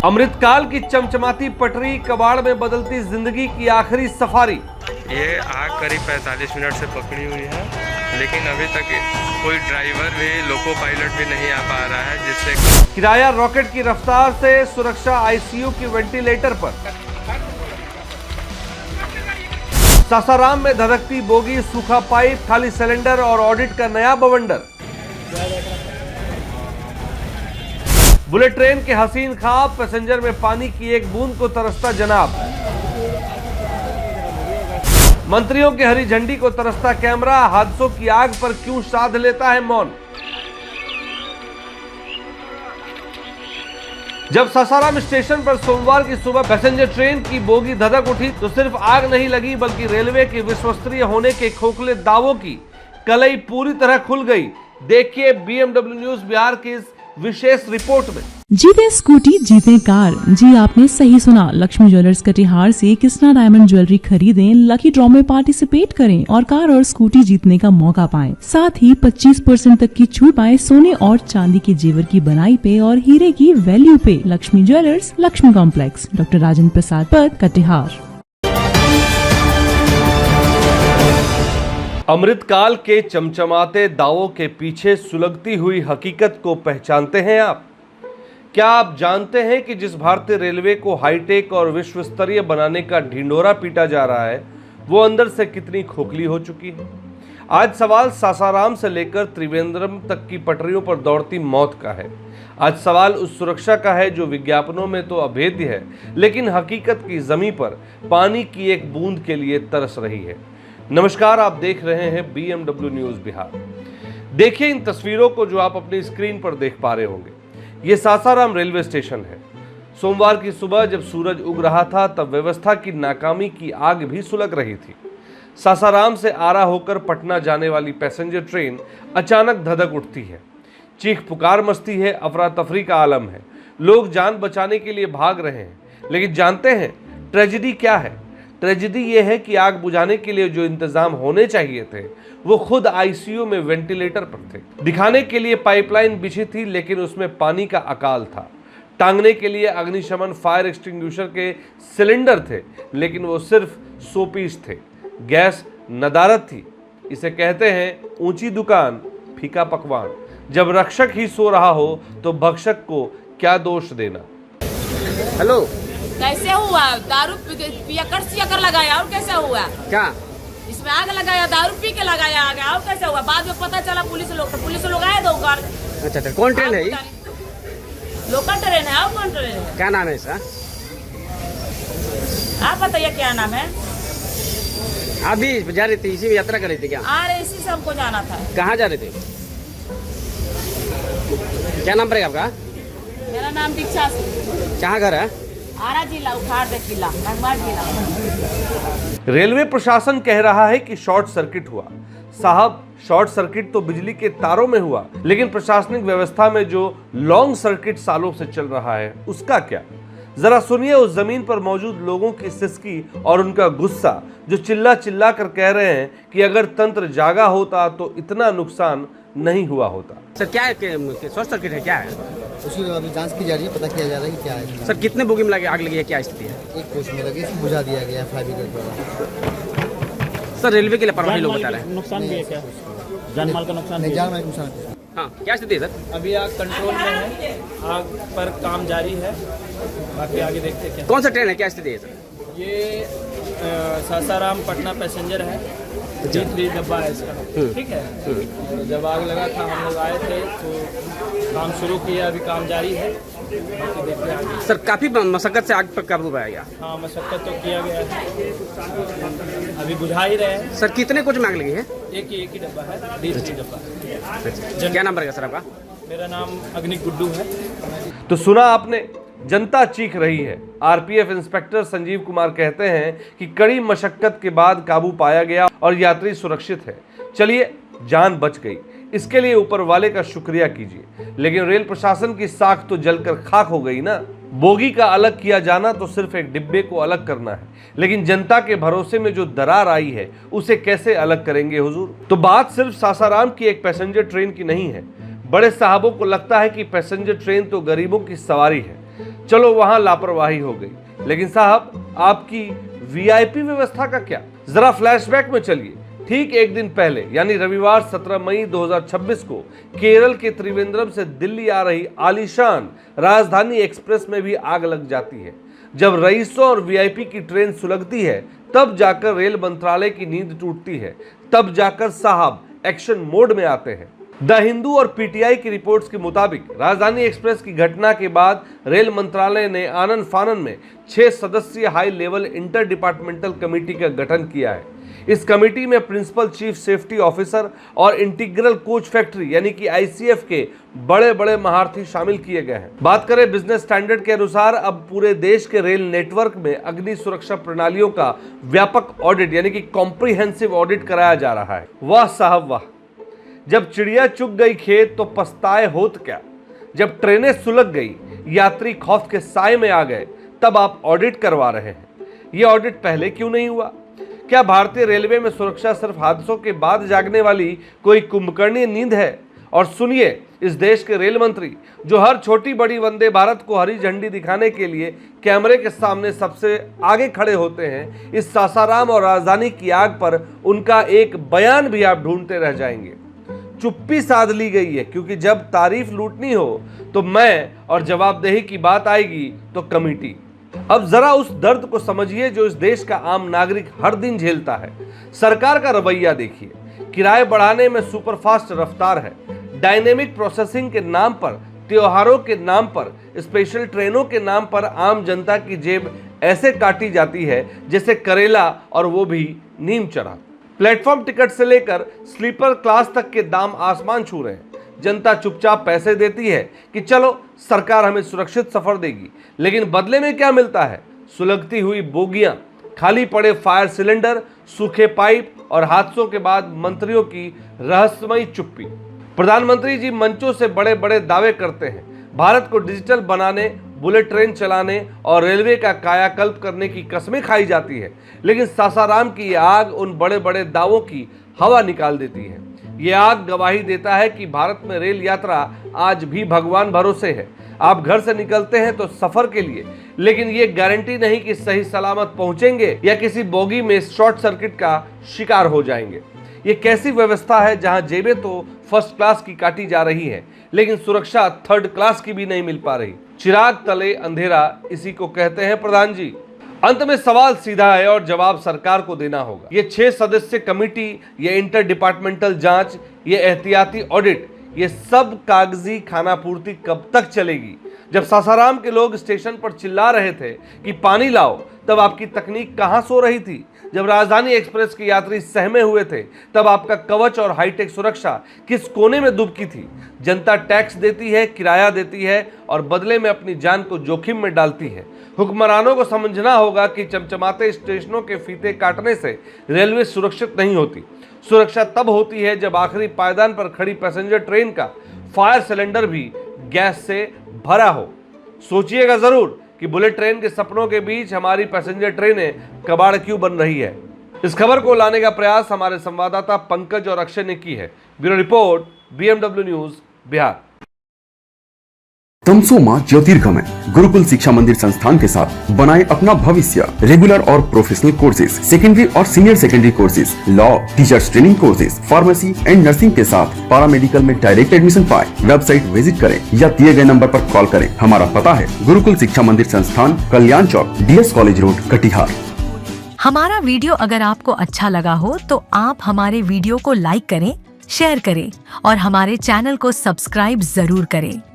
अमृतकाल की चमचमाती पटरी कबाड़ में बदलती जिंदगी की आखिरी सफारी। ये आग करीब 45 मिनट से पकड़ी हुई है, लेकिन अभी तक कोई ड्राइवर भी, लोको पायलट भी नहीं आ पा रहा है, जिससे किराया रॉकेट की रफ्तार से सुरक्षा आईसीयू की वेंटिलेटर पर। सासाराम में धधकती बोगी, सूखा पाइप, खाली सिलेंडर और ऑडिट का नया बवंडर। बुलेट ट्रेन के हसीन ख्वाब, पैसेंजर में पानी की एक बूंद को तरसता जनाब। मंत्रियों की हरी झंडी को तरसता कैमरा, हादसों की आग पर क्यों साध लेता है मौन। जब सासाराम स्टेशन पर सोमवार की सुबह पैसेंजर ट्रेन की बोगी धधक उठी तो सिर्फ आग नहीं लगी, बल्कि रेलवे के विश्वसनीय होने के खोखले दावों की कलई पूरी तरह खुल गई। देखिए बीएमडब्ल्यू न्यूज बिहार की इस विशेष रिपोर्ट में। जीते स्कूटी जीते कार। जी आपने सही सुना, लक्ष्मी ज्वेलर्स कटिहार से कृष्णा डायमंड ज्वेलरी खरीदें, लकी ड्रॉ में पार्टिसिपेट करें और कार और स्कूटी जीतने का मौका पाएं। साथ ही 25% तक की छूट पाएं सोने और चांदी के जेवर की बनाई पे और हीरे की वैल्यू पे। Laxmi jewellers, Laxmi complex, doctor Rajendra Prasad पथ, कटिहार। अमृतकाल के चमचमाते दावों के पीछे सुलगती हुई हकीकत को पहचानते हैं आप? क्या आप जानते हैं कि जिस भारतीय रेलवे को हाईटेक और विश्व स्तरीय बनाने का ढिंढोरा पीटा जा रहा है, वो अंदर से कितनी खोखली हो चुकी है? आज सवाल सासाराम से लेकर त्रिवेंद्रम तक की पटरियों पर दौड़ती मौत का है। आज सवाल उस सुरक्षा का है जो विज्ञापनों में तो अभेद्य है, लेकिन हकीकत की जमीन पर पानी की एक बूंद के लिए तरस रही है। नमस्कार, आप देख रहे हैं बीएमडब्ल्यू न्यूज बिहार। देखिए इन तस्वीरों को जो आप अपनी स्क्रीन पर देख पा रहे होंगे। ये सासाराम रेलवे स्टेशन है। सोमवार की सुबह जब सूरज उग रहा था, तब व्यवस्था की नाकामी की आग भी सुलग रही थी। सासाराम से आरा होकर पटना जाने वाली पैसेंजर ट्रेन अचानक धधक उठती है। चीख पुकार मचती है, अफरा तफरी का आलम है। लोग जान बचाने के लिए भाग रहे हैं, लेकिन जानते हैं ट्रेजेडी क्या है? ट्रेजेडी ये है कि आग बुझाने के लिए जो इंतजाम होने चाहिए थे, वो खुद आईसीयू में वेंटिलेटर पर थे। दिखाने के लिए पाइपलाइन बिछी थी, लेकिन उसमें पानी का अकाल था। टांगने के लिए अग्निशमन फायर एक्सटिंग्विशर के सिलेंडर थे, लेकिन वो सिर्फ शोपीस थे। गैस नदारत थी। इसे कहते हैं ऊंची दुकान फीका पकवान। जब रक्षक ही सो रहा हो तो भक्षक को क्या दोष देना। हेलो, कैसे हुआ? दारू पियकर लगाया और कैसे हुआ? क्या इसमें आग लगाया? दारू पी के लगाया आग, और कैसे हुआ? बाद में पता चला पुलिस लोग आए दो कार। अच्छा, कौन ट्रेन है? लोकल ट्रेन है। और कौन ट्रेन है? क्या नाम है इसका? आप बताइए क्या नाम है? आप भी जा रही थी, इसी में यात्रा कर रही थी क्या? अरे इसी से हमको जाना था। कहाँ जा रहे थे? क्या नाम पड़ेगा आपका? मेरा नाम दीक्षा सिंह। कहाँ घर है? आरा जिला, उखाड़ किला, नगवार जिला। रेलवे प्रशासन कह रहा है कि शॉर्ट सर्किट हुआ। साहब, शॉर्ट सर्किट तो बिजली के तारों में हुआ, लेकिन प्रशासनिक व्यवस्था में जो लॉन्ग सर्किट सालों से चल रहा है, उसका क्या? जरा सुनिए उस जमीन पर मौजूद लोगों की सिसकी और उनका गुस्सा, जो चिल्ला चिल्ला कर कह रहे हैं कि अगर तंत्र जागा होता तो इतना नुकसान नहीं हुआ होता। सर क्या है? शॉर्ट सर्किट है? क्या है? उसी अभी जांच की जा रही है, पता किया जा रहा है कि क्या है। सर कितने बोगी में आग लगी है? क्या स्थिति है? एक कोच में लगी, इसको बुझा दिया गया है फायर ब्रिगेड द्वारा। सर रेलवे के लिए लापरवाही लोग बता रहे हैं। नुकसान भी है क्या? जान माल का नुकसान? नहीं, जान माल का नुकसान। हाँ, क्या स्थिति है सर? अभी आग कंट्रोल में है, आग पर काम जारी है, बाकी आगे देखते हैं क्या। कौन सा ट्रेन है? क्या स्थिति है सर? ये सासाराम पटना पैसेंजर है, G3 डब्बा है इसका। ठीक है। और जब आग लगा था हम लोग आए थे तो काम शुरू किया, अभी काम जारी है, बाकी देखते हैं आगे। सर काफी मशक्कत से आग पर काबू पाया गया। हाँ, मशक्कत तो किया गया है, अभी बुझा ही रहे हैं। सर कितने कोच में आग लगी है? एक ही डब्बा है, D3 डब्बा। क्या नाम पड़ेगा सर आपका? मेरा नाम अग्नि गुड्डू है। तो सुना आपने, जनता चीख रही है। आरपीएफ इंस्पेक्टर संजीव कुमार कहते हैं कि कड़ी मशक्कत के बाद काबू पाया गया और यात्री सुरक्षित है। चलिए, जान बच गई, इसके लिए ऊपर वाले का शुक्रिया कीजिए। लेकिन रेल प्रशासन की साख तो जलकर खाक हो गई ना। बोगी का अलग किया जाना तो सिर्फ एक डिब्बे को अलग करना है, लेकिन जनता के भरोसे में जो दरार आई है, उसे कैसे अलग करेंगे हुजूर? तो बात सिर्फ सासाराम की एक पैसेंजर ट्रेन की नहीं है। बड़े साहबों को लगता है कि पैसेंजर ट्रेन तो गरीबों की सवारी है। चलो वहां लापरवाही हो गई, लेकिन साहब आपकी वीआईपी व्यवस्था का क्या? जरा फ्लैशबैक में चलिए। ठीक एक दिन पहले यानी रविवार 17 मई 2026 को केरल के त्रिवेंद्रम से दिल्ली आ रही आलीशान राजधानी एक्सप्रेस में भी आग लग जाती है। जब रईसों और वीआईपी की ट्रेन सुलगती है तब जाकर रेल मंत्रालय की नींद टूटती है, तब जाकर साहब एक्शन मोड में आते हैं। द हिंदू और पीटीआई की रिपोर्ट्स के मुताबिक राजधानी एक्सप्रेस की घटना के बाद रेल मंत्रालय ने आनन फानन में 6 सदस्यीय high level inter departmental committee का गठन किया है। इस कमेटी में प्रिंसिपल चीफ सेफ्टी ऑफिसर और इंटीग्रल कोच फैक्ट्री यानी कि आईसीएफ के बड़े बड़े महारथी शामिल किए गए हैं। बात करें बिजनेस स्टैंडर्ड के अनुसार अब पूरे देश के रेल नेटवर्क में अग्नि सुरक्षा प्रणालियों का व्यापक ऑडिट यानी कि कॉम्प्रिहेंसिव ऑडिट कराया जा रहा है। वाह साहब वाह, जब चिड़िया चुग गई खेत तो पछताए होत क्या। जब ट्रेनें सुलग गई, यात्री खौफ के साए में आ गए, तब आप ऑडिट करवा रहे हैं। यह ऑडिट पहले क्यों नहीं हुआ? क्या भारतीय रेलवे में सुरक्षा सिर्फ हादसों के बाद जागने वाली कोई कुंभकर्णी नींद है? और सुनिए, इस देश के रेल मंत्री जो हर छोटी बड़ी वंदे भारत को हरी झंडी दिखाने के लिए कैमरे के सामने सबसे आगे खड़े होते हैं, इस सासाराम और राजधानी की आग पर उनका एक बयान भी आप ढूंढते रह जाएंगे। चुप्पी साध ली गई है, क्योंकि जब तारीफ लूटनी हो तो मैं और जवाबदेही की बात आएगी तो कमेटी। अब जरा उस दर्द को समझिए जो इस देश का आम नागरिक हर दिन झेलता है। सरकार का रवैया देखिए, किराए बढ़ाने में सुपरफास्ट रफ्तार है, डायनेमिक प्रोसेसिंग के नाम पर, त्योहारों के नाम पर, स्पेशल ट्रेनों के नाम पर आम जनता की जेब ऐसे काटी जाती है जैसे करेला, और वो भी नीम चढ़ा। प्लेटफॉर्म टिकट से लेकर स्लीपर क्लास तक के दाम आसमान छू रहे हैं। जनता चुपचाप पैसे देती है कि चलो सरकार हमें सुरक्षित सफर देगी, लेकिन बदले में क्या मिलता है? सुलगती हुई बोगियां, खाली पड़े फायर सिलेंडर, सूखे पाइप और हादसों के बाद मंत्रियों की रहस्यमयी चुप्पी। प्रधानमंत्री जी मंचों से बड़े बड़े दावे करते हैं, भारत को डिजिटल बनाने, बुलेट ट्रेन चलाने और रेलवे का कायाकल्प करने की कस्में खाई जाती है, लेकिन सासाराम की आग उन बड़े बड़े दावों की हवा निकाल देती है। ये आग गवाही देता है कि भारत में रेल यात्रा आज भी भगवान भरोसे है। आप घर से निकलते हैं तो सफर के लिए, लेकिन ये गारंटी नहीं कि सही सलामत पहुंचेंगे या किसी बोगी में शॉर्ट सर्किट का शिकार हो जाएंगे। ये कैसी व्यवस्था है जहां जेबें तो फर्स्ट क्लास की काटी जा रही है, लेकिन सुरक्षा थर्ड क्लास की भी नहीं मिल पा रही। चिराग तले अंधेरा, इसी को कहते हैं प्रधान जी। अंत में सवाल सीधा है और जवाब सरकार को देना होगा। ये 6 सदस्य कमेटी, ये इंटर डिपार्टमेंटल जांच, ये एहतियाती ऑडिट, ये सब कागजी खानापूर्ति कब तक चलेगी? जब सासाराम के लोग स्टेशन पर चिल्ला रहे थे कि पानी लाओ, तब आपकी तकनीक कहां सो रही थी? जब राजधानी एक्सप्रेस के यात्री सहमे हुए थे, तब आपका कवच और हाईटेक सुरक्षा किस कोने में दुबकी थी? जनता टैक्स देती है, किराया देती है और बदले में अपनी जान को जोखिम में डालती है। हुक्मरानों को समझना होगा कि चमचमाते स्टेशनों के फीते काटने से रेलवे सुरक्षित नहीं होती। सुरक्षा तब होती है जब आखिरी पायदान पर खड़ी पैसेंजर ट्रेन का फायर सिलेंडर भी गैस से भरा हो। सोचिएगा जरूर कि बुलेट ट्रेन के सपनों के बीच हमारी पैसेंजर ट्रेनें कबाड़ क्यों बन रही है। इस खबर को लाने का प्रयास हमारे संवाददाता पंकज और अक्षय ने की है। Bureau report, BMW news, Bihar. तमसोमा ज्योतिर्गमय गुरुकुल शिक्षा मंदिर संस्थान के साथ बनाए अपना भविष्य। रेगुलर और प्रोफेशनल कोर्सेज, सेकेंडरी और senior secondary courses, law, teachers training courses, pharmacy and nursing के साथ पैरामेडिकल में डायरेक्ट एडमिशन पाए। वेबसाइट विजिट करें या दिए गए नंबर पर कॉल करें। हमारा पता है गुरुकुल शिक्षा मंदिर संस्थान, कल्याण चौक, DS कॉलेज रोड, कटिहार। हमारा वीडियो अगर आपको अच्छा लगा हो तो आप हमारे वीडियो को लाइक करें, शेयर करें और हमारे चैनल को सब्सक्राइब जरूर करें।